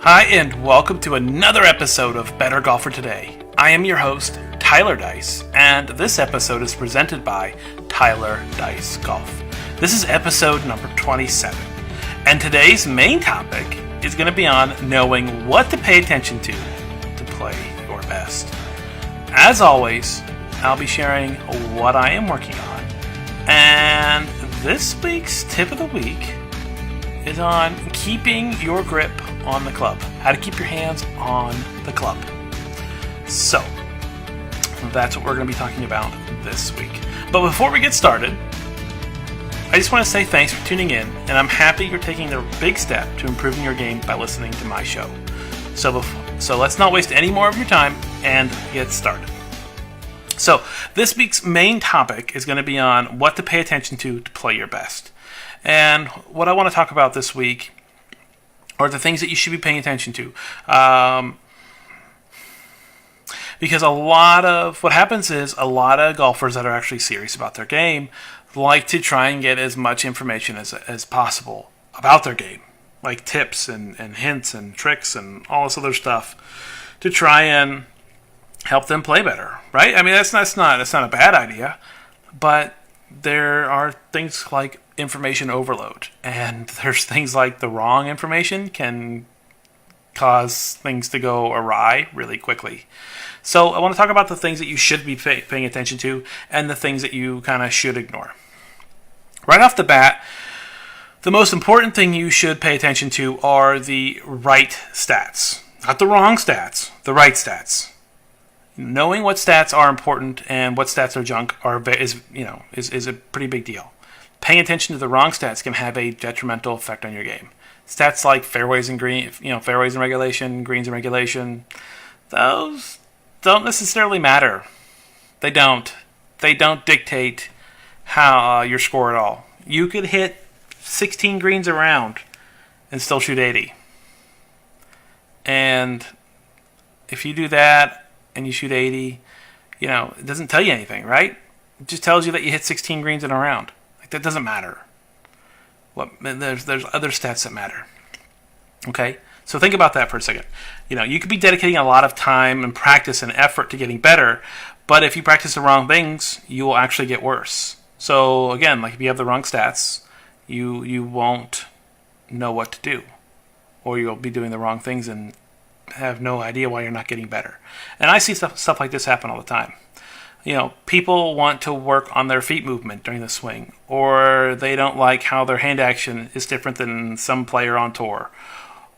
Hi, and welcome to another episode of Better Golfer Today. I am your host, Tyler Dice, and this episode is presented by Tyler Dice Golf. This is episode number 27, and today's main topic is going to be on knowing what to pay attention to play your best. As always, I'll be sharing what I am working on, and this week's tip of the week is on keeping your grip on the club. How to keep your hands on the club. So, that's what we're going to be talking about this week. But before we get started, I just want to say thanks for tuning in, and I'm happy you're taking the big step to improving your game by listening to my show. So let's not waste any more of your time and get started. So, this week's main topic is going to be on what to pay attention to play your best. And what I want to talk about this week are the things that you should be paying attention to. Because what happens is a lot of golfers that are actually serious about their game like to try and get as much information as possible about their game. Like tips and hints and tricks and all this other stuff to try and help them play better, right? I mean, that's not a bad idea, but there are things like information overload, and there's things like the wrong information can cause things to go awry really quickly. So I want to talk about the things that you should be paying attention to and the things that you kind of should ignore. Right off the bat, the most important thing you should pay attention to are the right stats. Not the wrong stats, the right stats. Knowing what stats are important and what stats are junk is a pretty big deal. Paying attention to the wrong stats can have a detrimental effect on your game. Stats like fairways and fairways in regulation, greens in regulation, those don't necessarily matter. They don't. They don't dictate how your score at all. You could hit 16 greens around and still shoot 80. And if you do that and you shoot 80, it doesn't tell you anything, right? It just tells you that you hit 16 greens in a round. Like, that doesn't matter. There's other stats that matter. Okay? So think about that for a second. You could be dedicating a lot of time and practice and effort to getting better, but if you practice the wrong things, you will actually get worse. So again, like if you have the wrong stats, you won't know what to do, or you'll be doing the wrong things and have no idea why you're not getting better. And I see stuff like this happen all the time. People want to work on their feet movement during the swing, or they don't like how their hand action is different than some player on tour,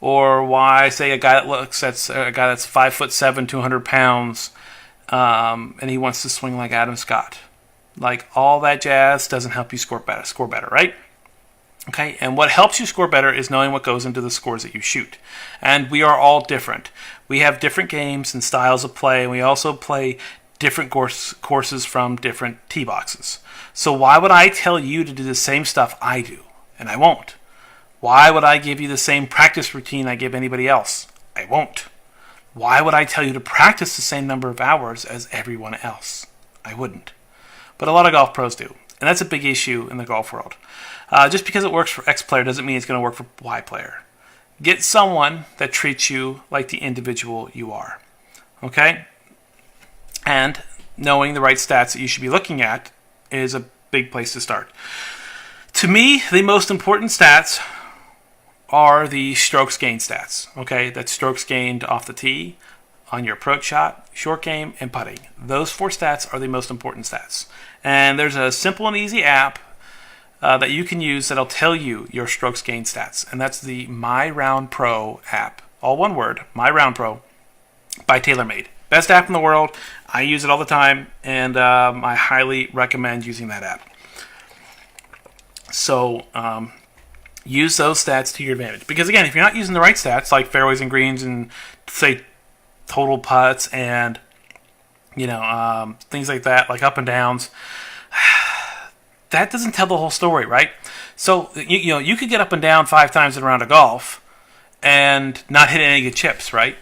or why, say, a guy that's 5'7", 200 pounds, and he wants to swing like Adam Scott. Like, all that jazz doesn't help you score better, right? Okay, and what helps you score better is knowing what goes into the scores that you shoot. And we are all different. We have different games and styles of play, and we also play different courses from different tee boxes. So why would I tell you to do the same stuff I do? And I won't. Why would I give you the same practice routine I give anybody else? I won't. Why would I tell you to practice the same number of hours as everyone else? I wouldn't. But a lot of golf pros do. And that's a big issue in the golf world. Just because it works for X player doesn't mean it's going to work for Y player. Get someone that treats you like the individual you are. Okay? And knowing the right stats that you should be looking at is a big place to start. To me, the most important stats are the strokes gained stats. Okay? That's strokes gained off the tee, on your approach shot, short game, and putting. Those 4 stats are the most important stats. And there's a simple and easy app that you can use that'll tell you your strokes gained stats. And that's the My Round Pro app. All one word, My Round Pro by TaylorMade. Best app in the world. I use it all the time, and I highly recommend using that app. So use those stats to your advantage. Because again, if you're not using the right stats, like fairways and greens and, say, total putts and things like that, like up and downs, that doesn't tell the whole story, right? So you could get up and down 5 times in a round of golf and not hit any good chips, right?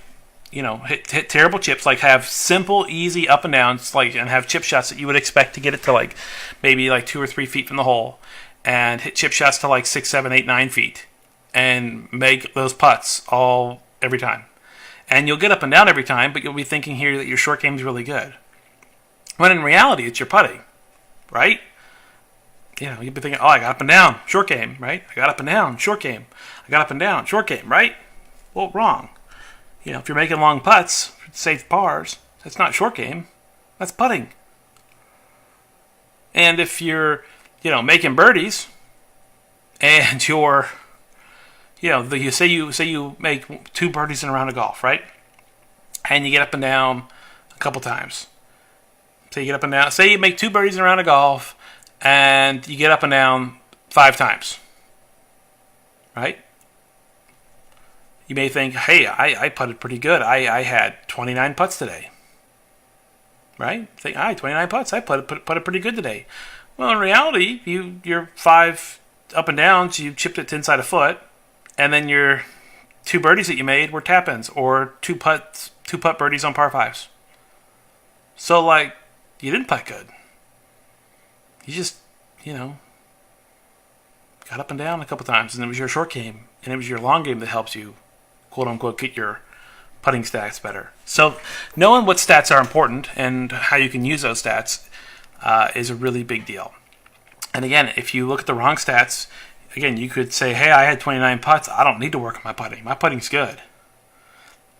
Hit terrible chips, like have simple, easy up and downs, and have chip shots that you would expect to get it to maybe 2 or 3 feet from the hole, and hit chip shots to 6, 7, 8, 9 feet, and make those putts all every time. And you'll get up and down every time, but you'll be thinking here that your short game is really good. When in reality, it's your putting, right? You'll be thinking, oh, I got up and down, short game, right? I got up and down, short game. I got up and down, short game, right? Well, wrong. If you're making long putts, safe pars, that's not short game. That's putting. And if you're, making birdies, and you're, you say you make 2 birdies in a round of golf, right? And you get up and down a couple times. So you get up and down. Say you make 2 birdies in a round of golf, and you get up and down 5 times, right? You may think, hey, I putted pretty good. I had 29 putts today, right? Think, 29 putts. I putted pretty good today. Well, in reality, your 5 up and downs, you chipped it to inside a foot, and then your 2 birdies that you made were tap-ins or 2 putt birdies on par 5s. So, you didn't putt good. You just, got up and down a couple times, and it was your short game, and it was your long game that helps you, quote-unquote, get your putting stats better. So, knowing what stats are important and how you can use those stats is a really big deal. And again, if you look at the wrong stats, again, you could say, hey, I had 29 putts. I don't need to work on my putting. My putting's good.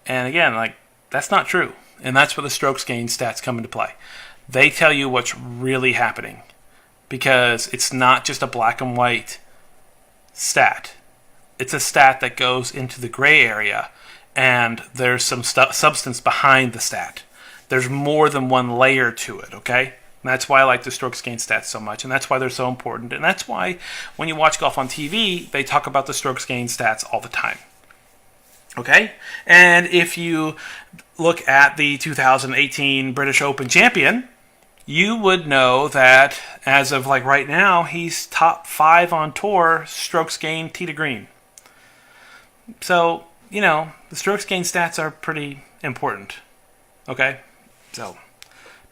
And again, that's not true. And that's where the strokes gained stats come into play. They tell you what's really happening, because it's not just a black and white stat. It's a stat that goes into the gray area, and there's some substance behind the stat. There's more than one layer to it, okay? And that's why I like the strokes gained stats so much, and that's why they're so important. And that's why when you watch golf on TV, they talk about the strokes gained stats all the time. Okay? And if you look at the 2018 British Open champion, you would know that as of right now, he's top 5 on tour, strokes gained tee to green. So, the strokes gained stats are pretty important. Okay? So,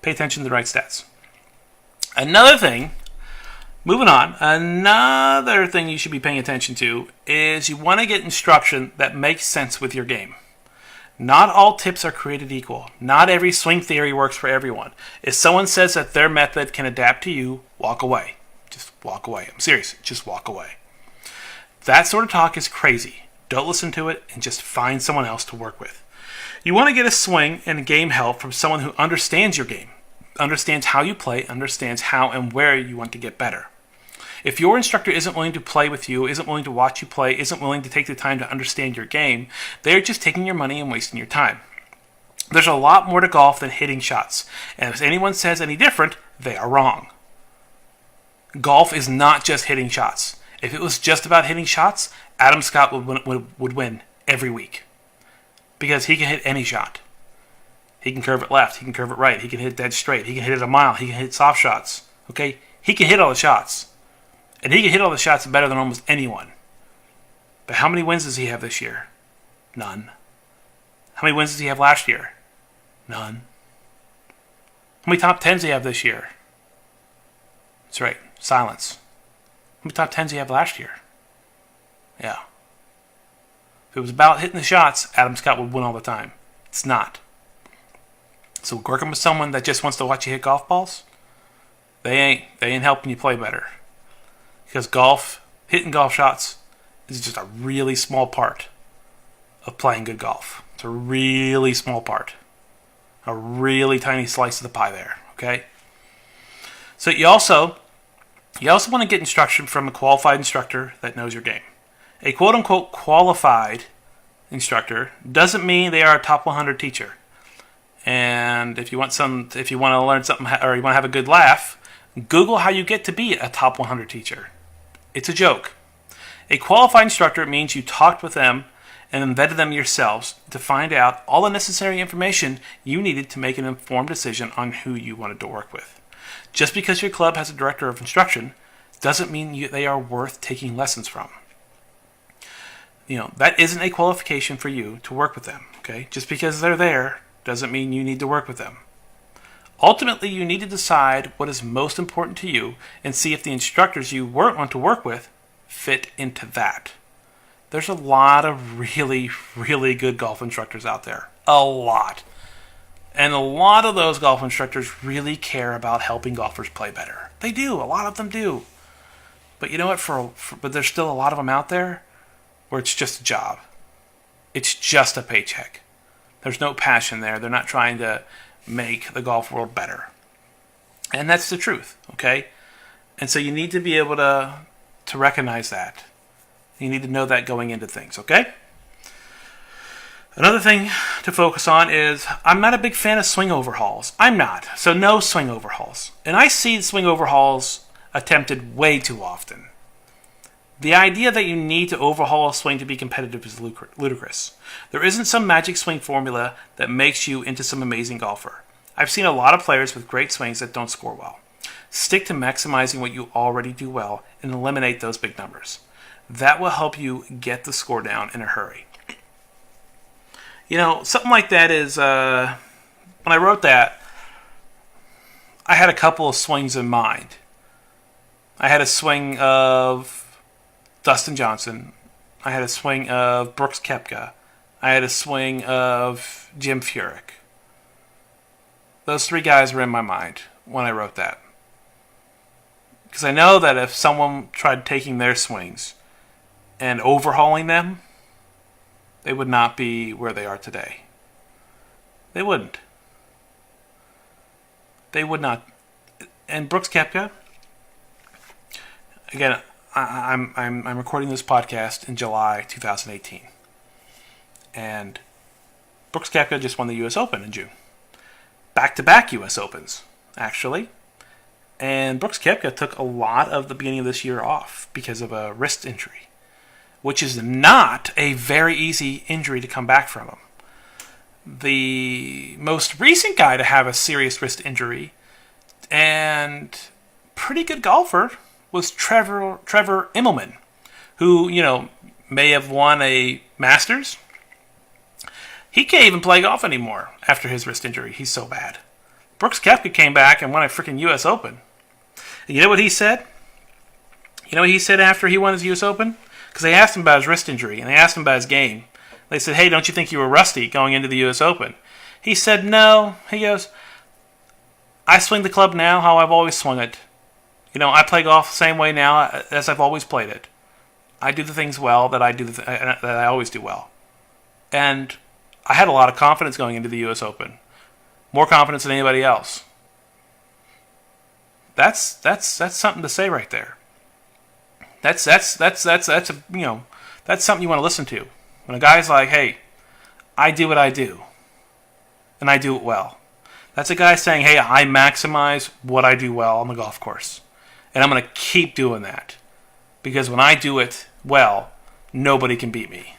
pay attention to the right stats. Another thing, moving on, another thing you should be paying attention to is you want to get instruction that makes sense with your game. Not all tips are created equal. Not every swing theory works for everyone. If someone says that their method can adapt to you, walk away. Just walk away. I'm serious. Just walk away. That sort of talk is crazy. Don't listen to it and just find someone else to work with. You want to get a swing and game help from someone who understands your game, understands how you play, understands how and where you want to get better. If your instructor isn't willing to play with you, isn't willing to watch you play, isn't willing to take the time to understand your game, they're just taking your money and wasting your time. There's a lot more to golf than hitting shots, and if anyone says any different, they are wrong. Golf is not just hitting shots. If it was just about hitting shots, Adam Scott would win every week, because he can hit any shot. He can curve it left, he can curve it right, he can hit dead straight, he can hit it a mile, he can hit soft shots. Okay? He can hit all the shots. And he can hit all the shots better than almost anyone. But how many wins does he have this year? None. How many wins does he have last year? None. How many top 10s does he have this year? That's right, silence. How many top 10s did he have last year? Yeah. If it was about hitting the shots, Adam Scott would win all the time. It's not. So working with someone that just wants to watch you hit golf balls, they ain't helping you play better. Because hitting golf shots is just a really small part of playing good golf. It's a really small part. A really tiny slice of the pie there, okay? So you also want to get instruction from a qualified instructor that knows your game. A quote-unquote qualified instructor doesn't mean they are a top 100 teacher. And if you want to learn something or you want to have a good laugh, Google how you get to be a top 100 teacher. It's a joke. A qualified instructor means you talked with them and vetted them yourselves to find out all the necessary information you needed to make an informed decision on who you wanted to work with. Just because your club has a director of instruction doesn't mean they are worth taking lessons from. That isn't a qualification for you to work with them. Okay? Just because they're there doesn't mean you need to work with them. Ultimately, you need to decide what is most important to you and see if the instructors you want to work with fit into that. There's a lot of really, really good golf instructors out there. A lot. And a lot of those golf instructors really care about helping golfers play better. They do. A lot of them do. But you know what? But there's still a lot of them out there where it's just a job. It's just a paycheck. There's no passion there. They're not trying to make the golf world better. And that's the truth, okay? And so you need to be able to recognize that. You need to know that going into things, okay? Another thing to focus on is I'm not a big fan of swing overhauls. I'm not. So no swing overhauls. And I see swing overhauls attempted way too often. The idea that you need to overhaul a swing to be competitive is ludicrous. There isn't some magic swing formula that makes you into some amazing golfer. I've seen a lot of players with great swings that don't score well. Stick to maximizing what you already do well and eliminate those big numbers. That will help you get the score down in a hurry. You know, something like that is, when I wrote that, I had a couple of swings in mind. I had a swing of Dustin Johnson. I had a swing of Brooks Koepka. I had a swing of Jim Furyk. Those three guys were in my mind when I wrote that. Because I know that if someone tried taking their swings and overhauling them, they would not be where they are today. They wouldn't. They would not. And Brooks Koepka, again, I'm recording this podcast in July 2018, and Brooks Koepka just won the U.S. Open in June. Back-to-back U.S. Opens, actually. And Brooks Koepka took a lot of the beginning of this year off because of a wrist injury, which is not a very easy injury to come back from him. The most recent guy to have a serious wrist injury and pretty good golfer was Trevor Immelman, who, you know, may have won a Masters. He can't even play golf anymore after his wrist injury. He's so bad. Brooks Koepka came back and won a freaking U.S. Open. And you know what he said? You know what he said after he won his U.S. Open? Because they asked him about his wrist injury, and they asked him about his game. They said, hey, don't you think you were rusty going into the U.S. Open? He said, no. He goes, I swing the club now how I've always swung it. You know, I play golf the same way now as I've always played it. I do the things well that I always do well. And I had a lot of confidence going into the U.S. Open. More confidence than anybody else. That's something to say right there. That's a, you know, that's something you want to listen to. When a guy's like, hey, I do what I do, and I do it well. That's a guy saying, hey, I maximize what I do well on the golf course, and I'm going to keep doing that, because when I do it well, nobody can beat me.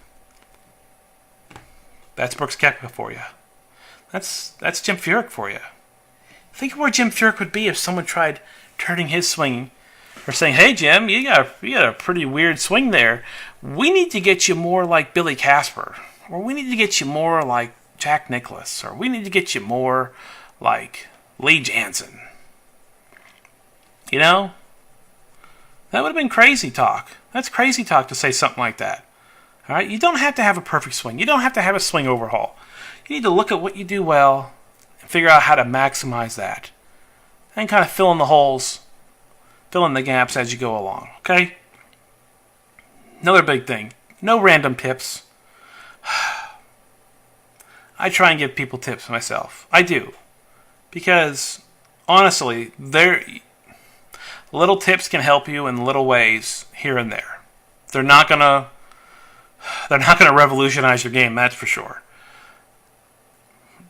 That's Brooks Koepka for you. That's Jim Furyk for you. Think of where Jim Furyk would be if someone tried turning his swing, or saying, hey, Jim, you got a pretty weird swing there. We need to get you more like Billy Casper, or we need to get you more like Jack Nicklaus, or we need to get you more like Lee Janzen. You know? That would have been crazy talk. That's crazy talk to say something like that. All right? You don't have to have a perfect swing. You don't have to have a swing overhaul. You need to look at what you do well and figure out how to maximize that. And kind of fill in the holes, fill in the gaps as you go along. Okay? Another big thing. No random tips. I try and give people tips myself. I do. Because, honestly, little tips can help you in little ways here and there. They're not gonna revolutionize your game, that's for sure.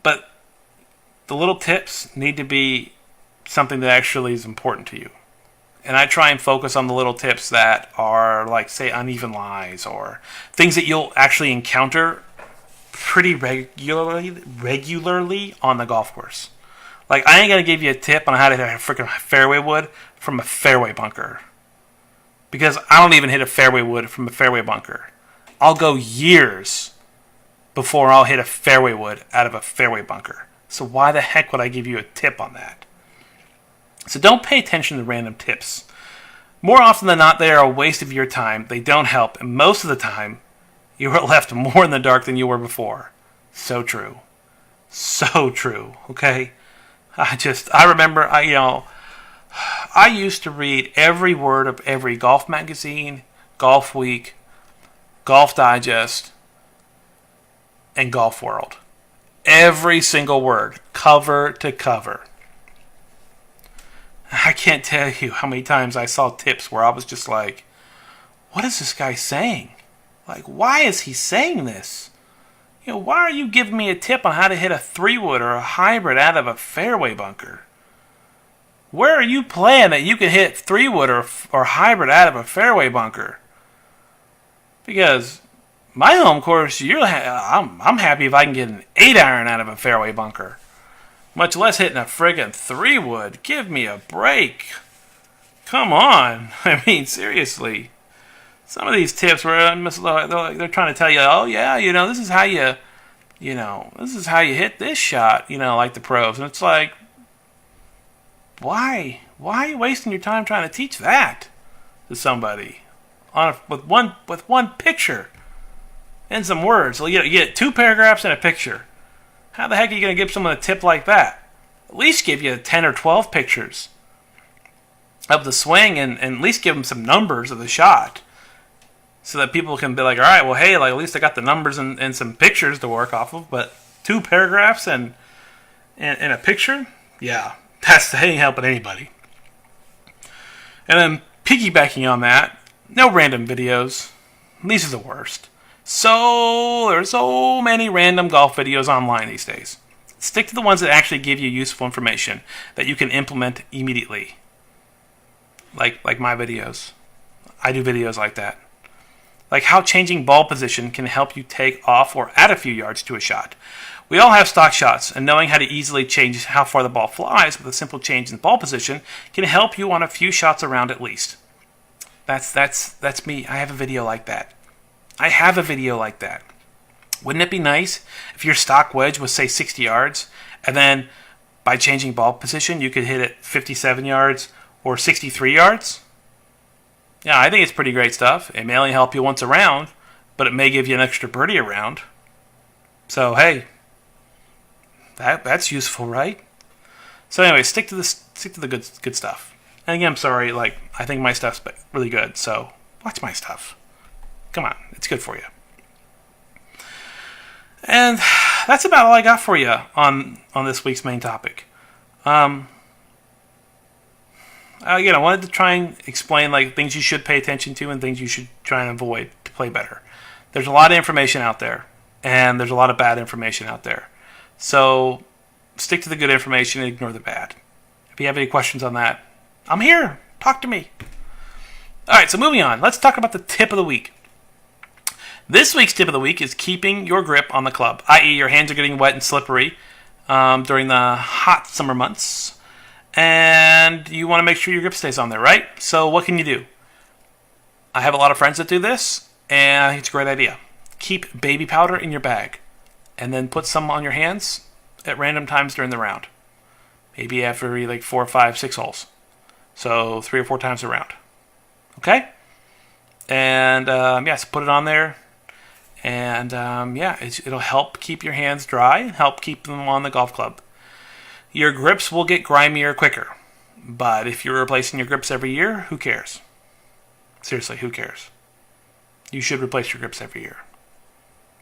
But the little tips need to be something that actually is important to you. And I try and focus on the little tips that are, like, say, uneven lies, or things that you'll actually encounter pretty regularly on the golf course. Like, I ain't going to give you a tip on how to hit a freaking fairway wood from a fairway bunker. Because I don't even hit a fairway wood from a fairway bunker. I'll go years before I'll hit a fairway wood out of a fairway bunker. So why the heck would I give you a tip on that? So don't pay attention to random tips. More often than not, they are a waste of your time. They don't help. And most of the time, you are left more in the dark than you were before. So true. So true. Okay? I remember, I used to read every word of every golf magazine, Golf Week, Golf Digest, and Golf World. Every single word, cover to cover. I can't tell you how many times I saw tips where I was just like, what is this guy saying? Like, why is he saying this? Why are you giving me a tip on how to hit a 3-wood or a hybrid out of a fairway bunker? Where are you playing that you can hit 3-wood or hybrid out of a fairway bunker? Because my home course, I'm happy if I can get an 8-iron out of a fairway bunker. Much less hitting a friggin' 3-wood. Give me a break. Come on. I mean, seriously. Some of these tips where they're trying to tell you, oh yeah, this is how you hit this shot, like the pros. And it's like, why? Why are you wasting your time trying to teach that to somebody with one picture and some words? So you get 2 paragraphs and a picture. How the heck are you going to give someone a tip like that? At least give you 10 or 12 pictures of the swing and at least give them some numbers of the shot. So that people can be like, all right, well, hey, at least I got the numbers and some pictures to work off of. But 2 paragraphs and a picture? Yeah, that ain't helping anybody. And then piggybacking on that, no random videos. These are the worst. There's so many random golf videos online these days. Stick to the ones that actually give you useful information that you can implement immediately. Like my videos. I do videos like that. Like how changing ball position can help you take off or add a few yards to a shot. We all have stock shots, and knowing how to easily change how far the ball flies with a simple change in ball position can help you on a few shots around at least. That's me. I have a video like that. Wouldn't it be nice if your stock wedge was, say, 60 yards, and then by changing ball position you could hit it 57 yards or 63 yards? Yeah, I think it's pretty great stuff. It may only help you once a round, but it may give you an extra birdie a round. So, hey, that's useful, right? So anyway, stick to the good stuff. And again, I'm sorry, I think my stuff's really good, so watch my stuff. Come on, it's good for you. And that's about all I got for you on this week's main topic. Again, I wanted to try and explain things you should pay attention to and things you should try and avoid to play better. There's a lot of information out there, and there's a lot of bad information out there. So stick to the good information and ignore the bad. If you have any questions on that, I'm here. Talk to me. All right, so moving on. Let's talk about the tip of the week. This week's tip of the week is keeping your grip on the club, i.e. your hands are getting wet and slippery during the hot summer months. And you want to make sure your grip stays on there, right? So what can you do? I have a lot of friends that do this, and I think it's a great idea. Keep baby powder in your bag, and then put some on your hands at random times during the round. Maybe every 4, 5, 6 holes. So 3 or 4 times a round. Okay? And so put it on there. And it'll help keep your hands dry and help keep them on the golf club. Your grips will get grimier quicker. But if you're replacing your grips every year, who cares? Seriously, who cares? You should replace your grips every year.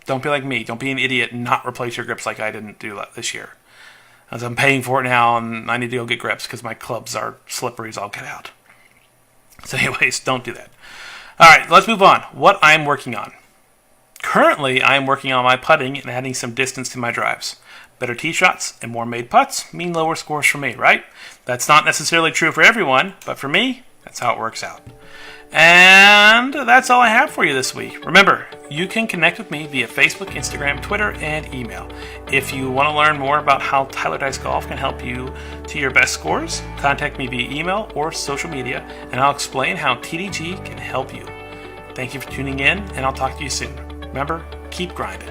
Don't be like me. Don't be an idiot and not replace your grips like I didn't do this year. As I'm paying for it now, and I need to go get grips because my clubs are slippery as all get out. So anyways, don't do that. All right, let's move on. What I'm working on. Currently, I'm working on my putting and adding some distance to my drives. Better tee shots and more made putts mean lower scores for me, right? That's not necessarily true for everyone, but for me, that's how it works out. And that's all I have for you this week. Remember, you can connect with me via Facebook, Instagram, Twitter, and email. If you want to learn more about how Tyler Dice Golf can help you to your best scores, contact me via email or social media, and I'll explain how TDG can help you. Thank you for tuning in, and I'll talk to you soon. Remember, keep grinding.